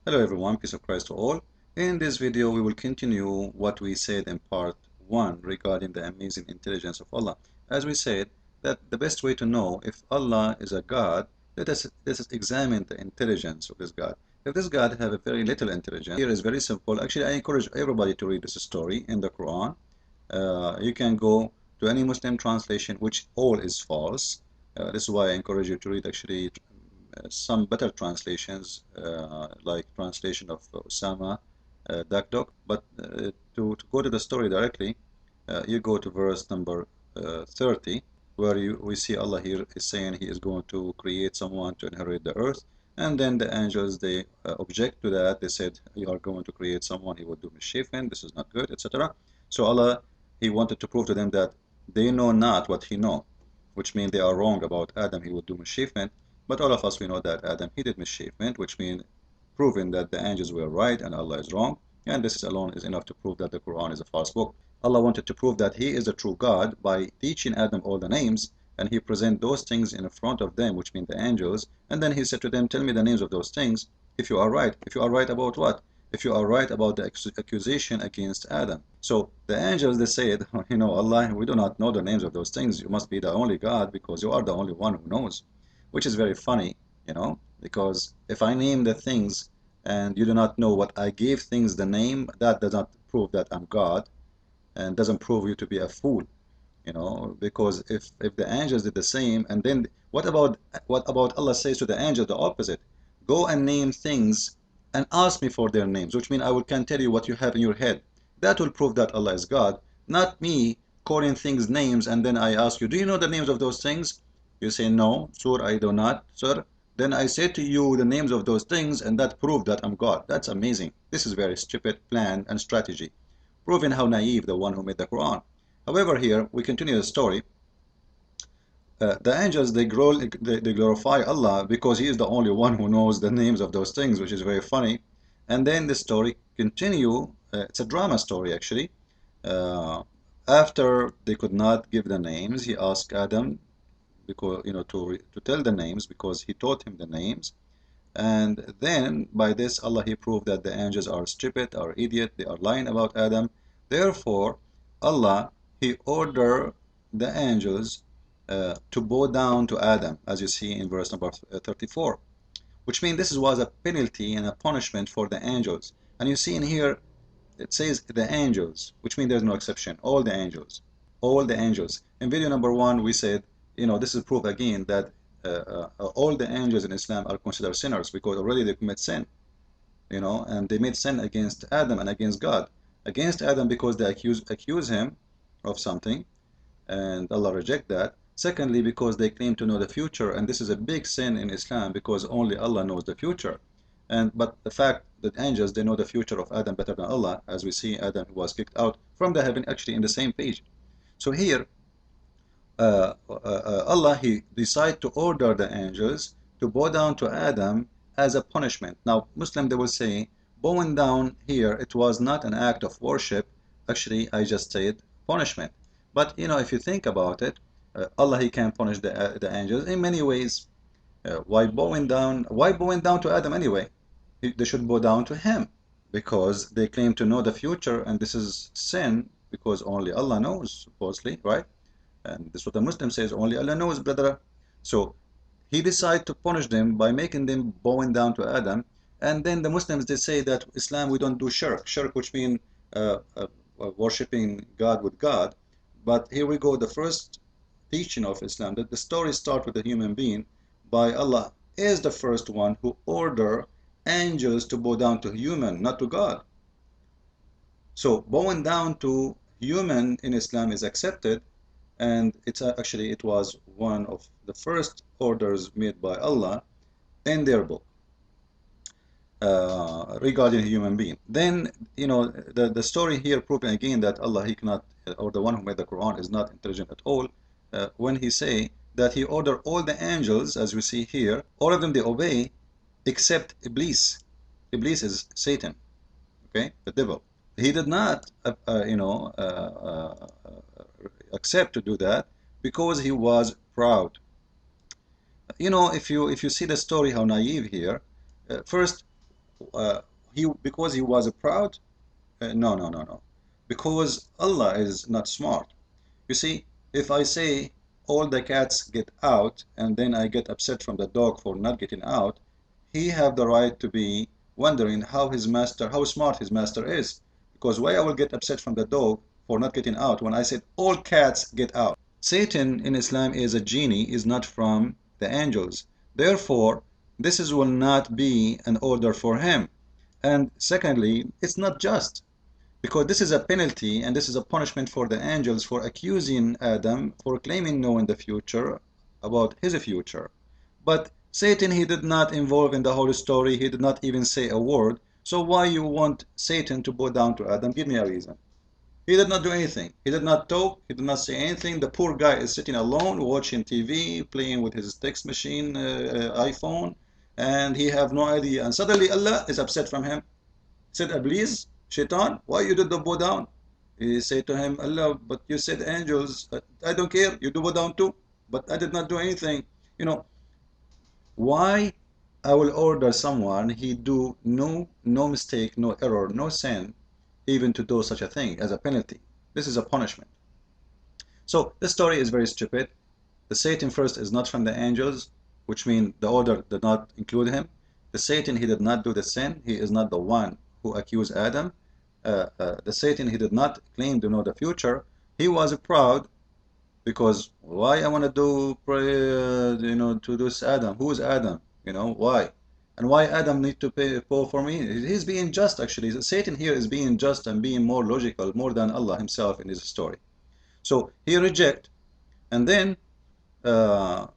Hello everyone, peace of Christ to all. In this video, we will continue what we said in part 1 regarding the amazing intelligence of Allah. As we said, that the best way to know if Allah is a God, let us examine the intelligence of this God. If this God have a very little intelligence, here is very simple. Actually, I encourage everybody to read this story in the Quran. You can go to any Muslim translation, which all is false. This is why I encourage you to read actually some better translations, like translation of Osama Dakdok. But to go to the story directly, you go to verse number 30, where we see Allah here is saying He is going to create someone to inherit the earth. And then the angels, they object to that. They said, you are going to create someone, he will do mischief, and this is not good, etc. So Allah, He wanted to prove to them that they know not what He know, which means they are wrong about Adam, he would do mischief. But all of us, we know that Adam, he did mischief, which means proving that the angels were right and Allah is wrong. And this alone is enough to prove that the Quran is a false book. Allah wanted to prove that He is the true God by teaching Adam all the names, and He present those things in front of them, which mean the angels. And then He said to them, tell me the names of those things if you are right. If you are right about what? If you are right about the accusation against Adam. So the angels, they said, Allah, we do not know the names of those things. You must be the only God because you are the only one who knows. Which is very funny, because if I name the things and you do not know what I gave things the name, that does not prove that I'm God and doesn't prove you to be a fool, because if the angels did the same, and then what about Allah says to the angel the opposite? Go and name things and ask me for their names, which means can tell you what you have in your head. That will prove that Allah is God, not me calling things names and then I ask you, do you know the names of those things? You say, no, sir, I do not, sir. Then I say to you the names of those things, and that proved that I'm God. That's amazing. This is very stupid plan and strategy, proving how naive the one who made the Quran. However, here we continue the story. The angels, they glorify Allah because He is the only one who knows the names of those things, which is very funny. And then the story continue. It's a drama story, actually. After they could not give the names, He asked Adam, because to tell the names, because He taught him the names. And then by this Allah, He proved that the angels are stupid, are idiot, they are lying about Adam. Therefore Allah, He ordered the angels to bow down to Adam, as you see in verse number 34, which means this was a penalty and a punishment for the angels. And you see in here it says the angels, which means there's no exception, all the angels, all the angels. In video number 1 we said, this is proof again that all the angels in Islam are considered sinners because already they commit sin, and they made sin against Adam and against God. Against Adam because they accuse him of something, and Allah reject that. Secondly, because they claim to know the future, and this is a big sin in Islam because only Allah knows the future. But the fact that angels, they know the future of Adam better than Allah, as we see Adam was kicked out from the heaven, actually in the same page. So here Allah, He decided to order the angels to bow down to Adam as a punishment. Now Muslim, they will say bowing down here, it was not an act of worship. Actually, I just said punishment. But if you think about it, Allah, He can punish the angels in many ways. Why bowing down to Adam anyway? They should bow down to Him because they claim to know the future, and this is sin because only Allah knows, supposedly, right? And this is what the Muslim says, only Allah knows, brother. So He decided to punish them by making them bowing down to Adam. And then the Muslims, they say that Islam, we don't do shirk, which means worshipping God with God. But here we go, the first teaching of Islam, that the story starts with a human being. By Allah is the first one who ordered angels to bow down to human, not to God. So bowing down to human in Islam is accepted, and it was one of the first orders made by Allah in their book regarding a human being. Then the story here proving again that Allah, He cannot, or the one who made the Quran is not intelligent at all, when He say that He ordered all the angels, as we see here, all of them they obey except Iblis. Iblis is Satan, okay, the devil. He did not accept to do that because he was proud. If you see the story, how naive here. First, uh, because he was proud? No, no, no, no. Because Allah is not smart. You see, if I say all the cats get out and then I get upset from the dog for not getting out, he have the right to be wondering how smart his master is. Because why I will get upset from the dog for not getting out when I said all cats get out? Satan in Islam is a genie, is not from the angels. Therefore, will not be an order for him. And secondly, it's not just. Because this is a penalty and this is a punishment for the angels for accusing Adam for claiming knowing the future about his future. But Satan, he did not involve in the whole story. He did not even say a word. So why you want Satan to bow down to Adam? Give me a reason. He did not do anything. He did not talk. He did not say anything. The poor guy is sitting alone, watching TV, playing with his text machine, iPhone, and he have no idea. And suddenly Allah is upset from him. He said, Iblis, Shaitan, why you did the bow down? He said to him, Allah, but you said angels. I don't care. You do bow down too. But I did not do anything. You know, why I will order someone he do no mistake, no error, no sin, even to do such a thing as a penalty. This is a punishment. So this story is very stupid. The Satan first is not from the angels, which means the order did not include him. The Satan, he did not do the sin. He is not the one who accused Adam. The Satan, he did not claim to know the future. He was proud because why I want to do to this Adam? Who is Adam? Why? And why Adam need to pay for me? He's being just actually. Satan here is being just and being more logical, more than Allah himself in his story. So he reject, and then the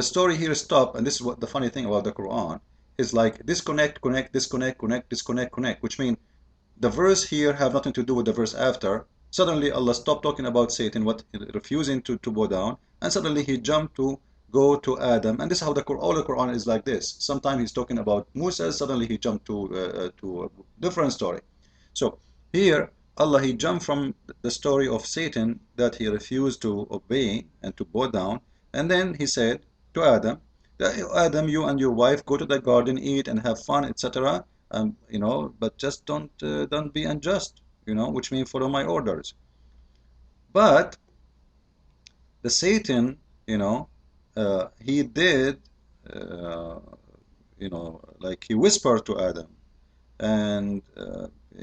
story here stop, and this is what the funny thing about the Quran is, like disconnect, connect, disconnect, connect, disconnect, connect, which means the verse here have nothing to do with the verse after. Suddenly Allah stopped talking about Satan, what refusing to bow down, and suddenly he jumped to go to Adam. And this is how all the Quran is like this. Sometimes he's talking about Musa, suddenly he jumped to a different story. So here Allah, he jumped from the story of Satan that he refused to obey and to bow down, and then he said to Adam, Adam, you and your wife go to the garden, eat and have fun, etc. But just don't be unjust, which means follow my orders. But the Satan, he did, like he whispered to Adam, and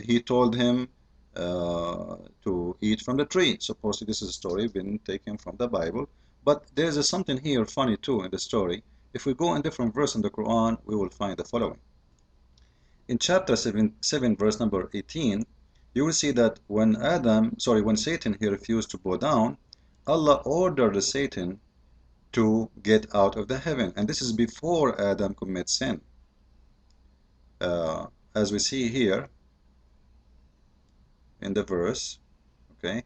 he told him to eat from the tree. Supposedly this is a story been taken from the Bible, but there's something here funny too in the story. If we go in different verse in the Quran, we will find the following. In chapter 7 verse number 18, you will see that when Satan he refused to bow down, Allah ordered Satan to get out of the heaven, and this is before Adam commits sin. As we see here in the verse, okay,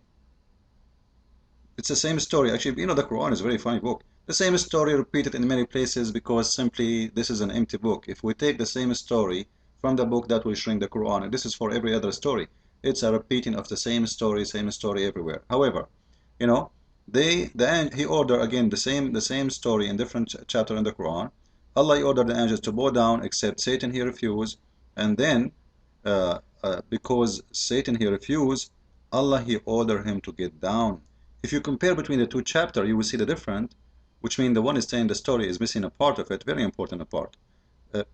it's the same story. Actually, the Quran is a very funny book. The same story repeated in many places because simply this is an empty book. If we take the same story from the book, that will shrink the Quran, and this is for every other story. It's a repeating of the same story everywhere. However, he ordered again the same story in different chapter in the Quran. Allah ordered the angels to bow down, except Satan he refused, and then because Satan he refused, Allah he ordered him to get down. If you compare between the two chapters, you will see the difference, which means the one is saying the story is missing a part of it, very important part.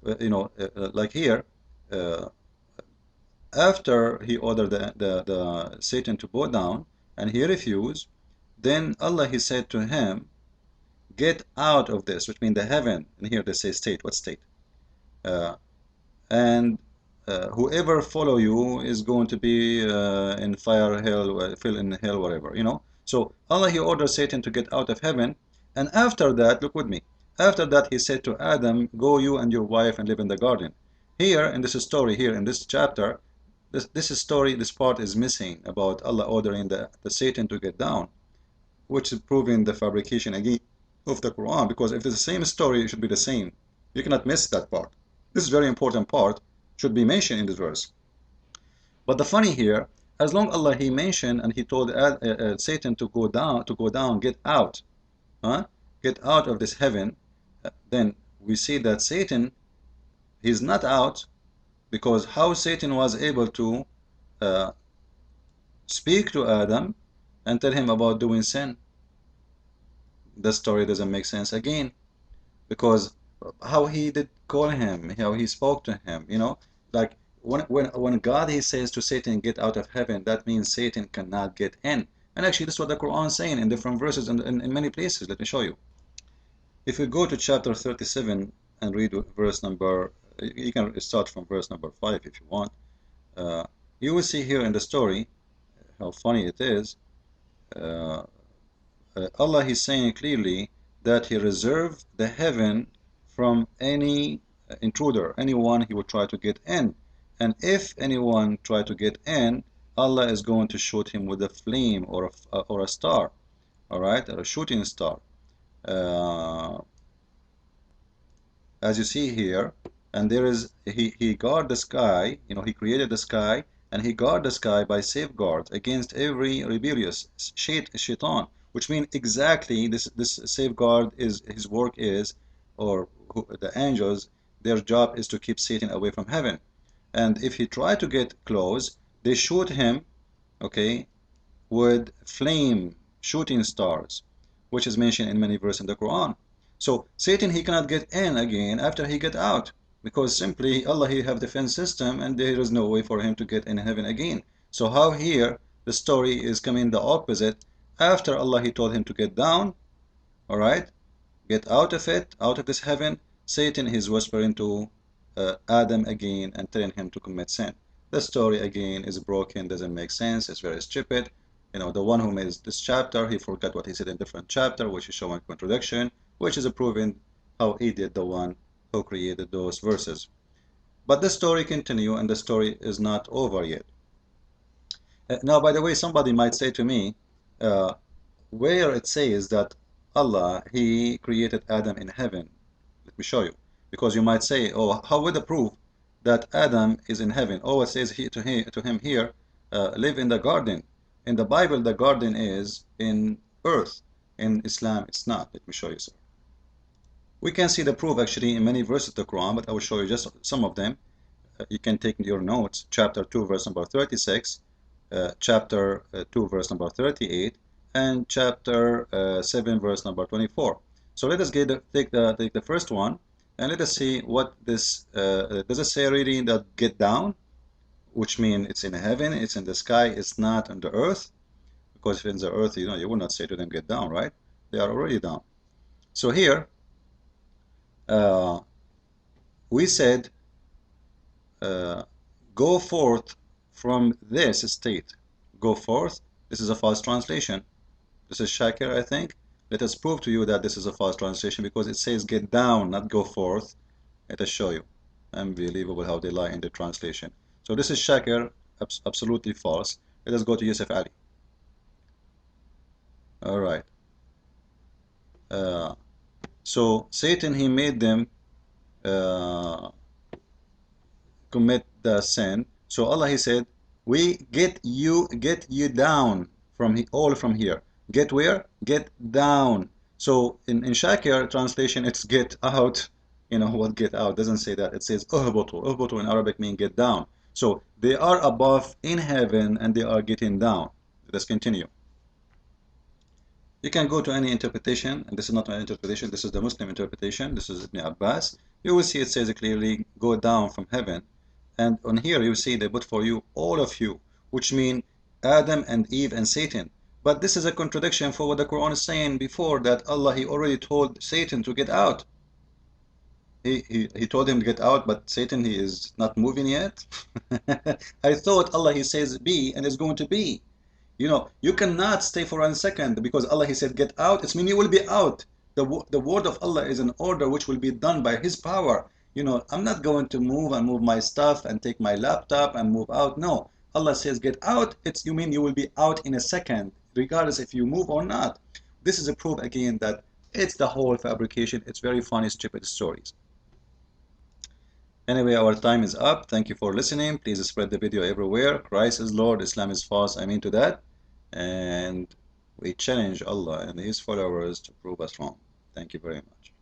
Like here, after he ordered the Satan to bow down and he refused, then Allah he said to him, get out of this, which means the heaven, and here they say state. What state? And whoever follow you is going to be in fire, hell, fill in hell, whatever, So Allah he ordered Satan to get out of heaven, and after that, look with me, after that he said to Adam, go you and your wife and live in the garden. Here in this story, here in this chapter, this part is missing about Allah ordering the Satan to get down, which is proving the fabrication again of the Quran, because if it's the same story, it should be the same. You cannot miss that part. This is very important part, should be mentioned in this verse. But the funny here, as long Allah he mentioned and he told Satan to go down, get out of this heaven, then we see that Satan, he's not out Because how Satan was able to speak to Adam and tell him about doing sin? The story doesn't make sense again. Because how he did call him, how he spoke to him, like when God he says to Satan, get out of heaven, that means Satan cannot get in. And actually, this is what the Quran is saying in different verses and in many places. Let me show you. If we go to chapter 37 and read verse number, you can start from verse number 5 if you want. You will see here in the story how funny it is. Allah is saying clearly that he reserved the heaven from any intruder, anyone he would try to get in. And if anyone try to get in, Allah is going to shoot him with a flame or a star, all right, or a shooting star. As you see here, and there is he guard the sky, he created the sky, and he guard the sky by safeguards against every rebellious shaitan, which means exactly this safeguard is his work is, or the angels, their job is to keep Satan away from heaven. And if he try to get close, they shoot him, okay, with flame shooting stars, which is mentioned in many verses in the Quran. So Satan, he cannot get in again after he get out, because simply Allah he have defense system and there is no way for him to get in heaven again. So how here the story is coming the opposite. After Allah he told him to get down, all right, get out of it, out of this heaven, Satan is whispering to Adam again and telling him to commit sin. The story again is broken, doesn't make sense, it's very stupid. The one who made this chapter, he forgot what he said in different chapter, which is showing contradiction, which is proving how idiot the one who created those verses. But the story continue, and the story is not over yet. Now, by the way, somebody might say to me, where it says that Allah, he created Adam in heaven. Let me show you. Because you might say, oh, how would it prove that Adam is in heaven? Oh, it says to him here, live in the garden. In the Bible, the garden is in earth. In Islam, it's not. Let me show you, sir. We can see the proof actually in many verses of the Quran, but I will show you just some of them. You can take your notes. Chapter 2, verse number 36, chapter 2, verse number 38, and chapter 7, verse number 24. So let us take the first one, and let us see what this does it say really that get down, which means it's in heaven, it's in the sky, it's not on the earth. Because if in the earth, you will not say to them get down, right? They are already down. So here, we said, go forth from this state. Go forth. This is a false translation. This is Shakir, I think. Let us prove to you that this is a false translation because it says get down, not go forth. Let us show you. Unbelievable how they lie in the translation. So this is Shakir, absolutely false. Let us go to Yusuf Ali. All right. So Satan, he made them commit the sin. So Allah, he said, we get you down from all from here. Get where? Get down. So in Shakir translation, it's get out. What get out doesn't say that. It says uhbutu. Uhbutu in Arabic means get down. So they are above in heaven and they are getting down. Let's continue. You can go to any interpretation, and this is not my interpretation, this is the Muslim interpretation, this is Ibn Abbas. You will see it says clearly, go down from heaven. And on here you see they put for you, all of you, which mean Adam and Eve and Satan. But this is a contradiction for what the Quran is saying before, that Allah, he already told Satan to get out. He told him to get out, but Satan, he is not moving yet. I thought Allah, he says be, and it's going to be. You cannot stay for 1 second because Allah, he said get out. It's mean you will be out. The word of Allah is an order which will be done by his power. I'm not going to move and move my stuff and take my laptop and move out. No, Allah says get out. You mean you will be out in a second, regardless if you move or not. This is a proof again that it's the whole fabrication. It's very funny, stupid stories. Anyway, our time is up. Thank you for listening. Please spread the video everywhere. Christ is Lord, Islam is false. I mean to that. And we challenge Allah and his followers to prove us wrong. Thank you very much.